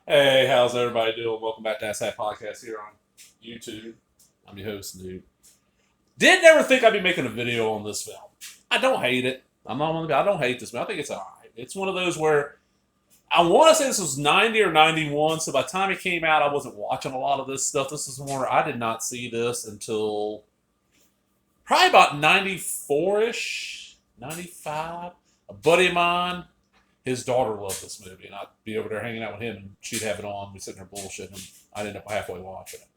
Hey, how's everybody doing? Welcome back to That Podcast here on YouTube. I'm your host, Dude. Did never think I'd be making a video on this film. I don't hate it. I'm not one of the I don't hate this film. I think it's alright. It's one of those where I want to say this was 90 or 91, so by the time it came out, I wasn't watching a lot of this stuff. This is more, I did not see this until probably about 94 ish, 95. A buddy of mine, his daughter loved this movie, and I'd be over there hanging out with him, and she'd have it on. We sitting there bullshitting, and I'd end up halfway watching it.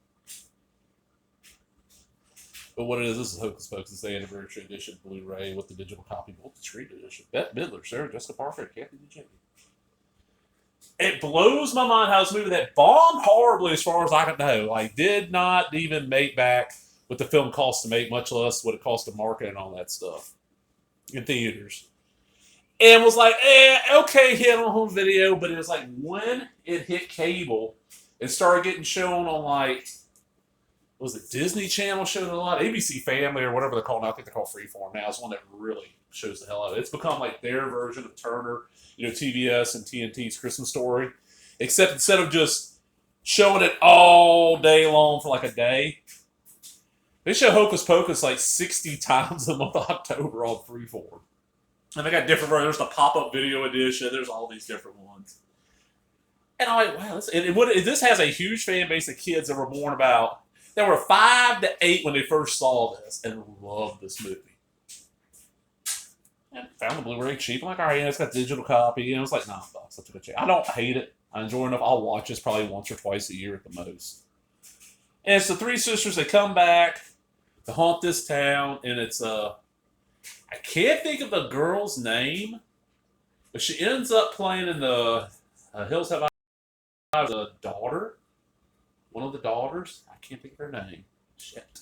But what it is, this is Hocus Pocus. It's the anniversary edition Blu-ray with the digital copy, multi-screen edition. Bette Midler, Sarah Jessica Parker, and Kathy DeJay. It blows my mind how this movie that bombed horribly, as far as I can know, like did not even make back what the film cost to make, much less what it cost to market and all that stuff in theaters. And was like, okay, hit on home video, but it was like when it hit cable, it started getting shown on like, what was it, Disney Channel showed it a lot, ABC Family or whatever they're called now. I think they're called Freeform now. It's one that really shows the hell out of it. It's become like their version of Turner, TBS and TNT's Christmas Story, except instead of just showing it all day long for like a day, they show Hocus Pocus like 60 times a month of October on Freeform. And they got different versions. There's the pop-up video edition. There's all these different ones. And I'm like, wow, this has a huge fan base of kids that were born about, that were 5 to 8 when they first saw this and loved this movie. And found the Blu-ray cheap. I'm like, all right, it's got digital copy. And it was like $9. I took a check. I don't hate it. I enjoy it enough. I'll watch this probably once or twice a year at the most. And it's the three sisters that come back to haunt this town. And it's I can't think of the girl's name, but she ends up playing in the Hills Have Eyes. The daughter, one of the daughters. I can't think of her name. Shit.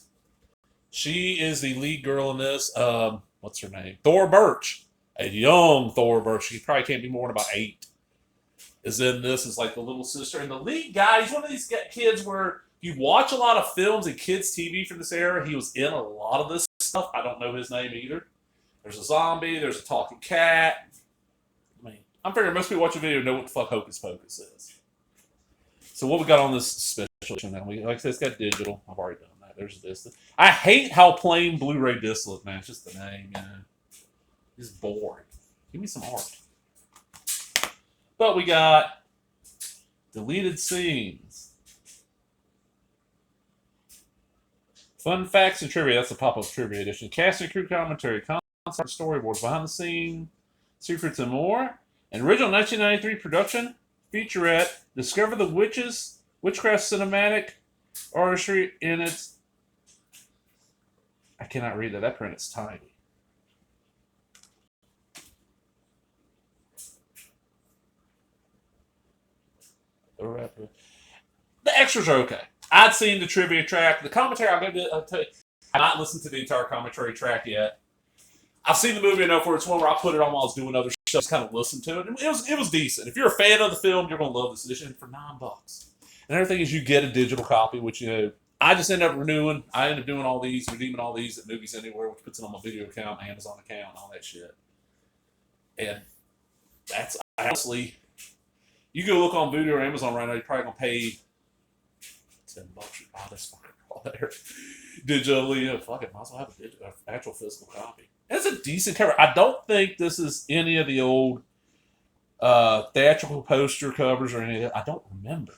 She is the lead girl in this. What's her name? Thora Birch, a young Thora Birch. She probably can't be more than about 8. Is in this as like the little sister, and the lead guy. He's one of these kids where you watch a lot of films and kids TV from this era. He was in a lot of this stuff. I don't know his name either. There's a zombie. There's a talking cat. I mean, I'm figuring most people watching the video know what the fuck Hocus Pocus is. So what we got on this special edition now? Like I said, it's got digital. I've already done that. There's this. I hate how plain Blu-ray discs look, man. It's just the name, It's boring. Give me some art. But we got deleted scenes, fun facts and trivia. That's the pop-up trivia edition. Cast and crew commentary. Storyboards, behind the scenes, secrets, and more. An original 1993 production featurette. Discover the witchcraft cinematic artistry in its. I cannot read that. That print is tiny. The extras are okay. I'd seen the trivia track. The commentary, I'll tell you, I've not listened to the entire commentary track yet. I've seen the movie enough where it's one where I put it on while I was doing other stuff, just kind of listen to it. And it was decent. If you're a fan of the film, you're going to love this edition for $9. And everything is you get a digital copy, which, I just end up renewing. I end up doing all these, redeeming all these at Movies Anywhere, which puts it on my video account, Amazon account, all that shit. And that's honestly, you go look on Vudu or Amazon right now, you're probably going to pay $10 to buy this fucking all there. Digitally, fuck it, might as well have an actual physical copy. It's a decent cover. I don't think this is any of the old theatrical poster covers or any of that. I don't remember.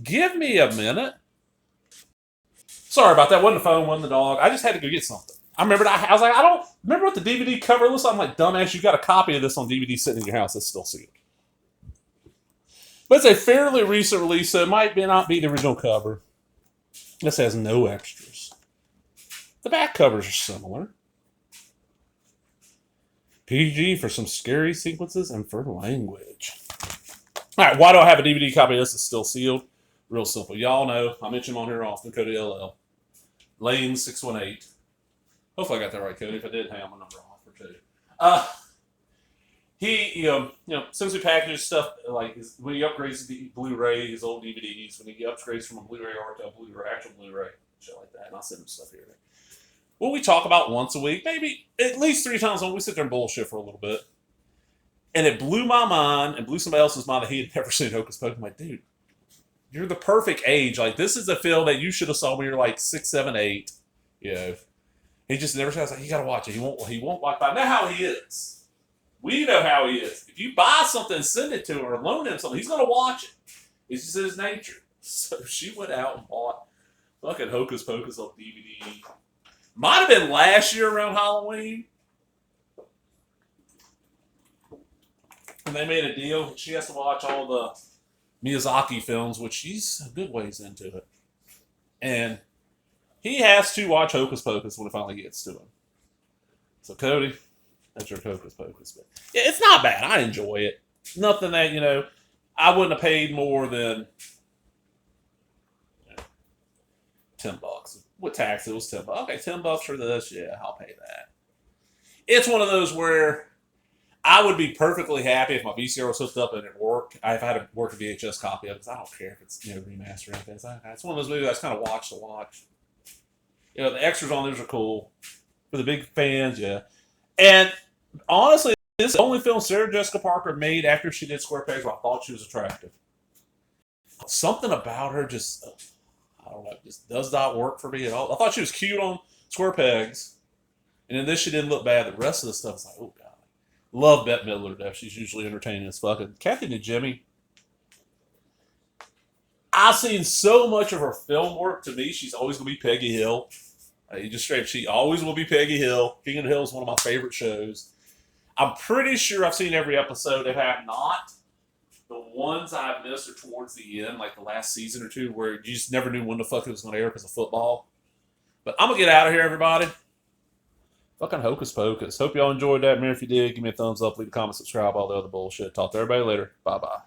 Give me a minute. Sorry about that. Wasn't the phone, wasn't the dog. I just had to go get something. I remembered. I was like, I don't remember what the DVD cover looks like. I'm like, dumbass, you got a copy of this on DVD sitting in your house that's still sealed. But it's a fairly recent release, so it might not be the original cover. This has no extras. The back covers are similar. PG for some scary sequences and for language. All right, why do I have a DVD copy of this? It's still sealed. Real simple. Y'all know, I mention him on here often, Cody LL. Lane 618. Hopefully I got that right, Cody. If I did, hang on my number off or two. He, since we packages stuff, like when he upgrades the Blu-ray, his old DVDs, when he upgrades from a Blu-ray art to a Blu-ray, actual Blu-ray, shit like that, and I'll send him stuff here. Well, we talk about once a week, maybe at least 3 times a week. We sit there and bullshit for a little bit. And it blew my mind and blew somebody else's mind that he had never seen Hocus Pocus. I'm like, dude, you're the perfect age. Like, this is a film that you should have saw when you're like 6, 7, 8. You know, he just never says, like, you got to watch it. He won't watch it. I know how he is. We know how he is. If you buy something and send it to him or loan him something, he's going to watch it. It's just his nature. So she went out and bought fucking Hocus Pocus on DVD. Might have been last year around Halloween. And they made a deal. She has to watch all the Miyazaki films, which she's a good ways into it. And he has to watch Hocus Pocus when it finally gets to him. So, Cody, that's your Hocus Pocus. But yeah, it's not bad. I enjoy it. Nothing that, I wouldn't have paid more than $10. With tax, it was $10. Okay, $10 for this. Yeah, I'll pay that. It's one of those where I would be perfectly happy if my VCR was hooked up and it worked. If I had to work a VHS copy of it, because I don't care if it's remastered or anything. It's one of those movies I just kind of watch to watch. The extras on these are cool. For the big fans, yeah. And honestly, this is the only film Sarah Jessica Parker made after she did Square Pegs where I thought she was attractive. Something about her just, I don't know, just does not work for me at all. I thought she was cute on Square Pegs. And in this, she didn't look bad. The rest of the stuff is like, oh, God. Love Bette Midler to death. She's usually entertaining as fuck. And Kathy and Jimmy, I've seen so much of her film work. To me, she's always going to be Peggy Hill. She always will be Peggy Hill. King of the Hill is one of my favorite shows. I'm pretty sure I've seen every episode. If I have not, the ones I've missed are towards the end, like the last season or two, where you just never knew when the fuck it was going to air because of football. But I'm going to get out of here, everybody. Fucking Hocus Pocus. Hope y'all enjoyed that. Man, if you did, give me a thumbs up, leave a comment, subscribe, all the other bullshit. Talk to everybody later. Bye-bye.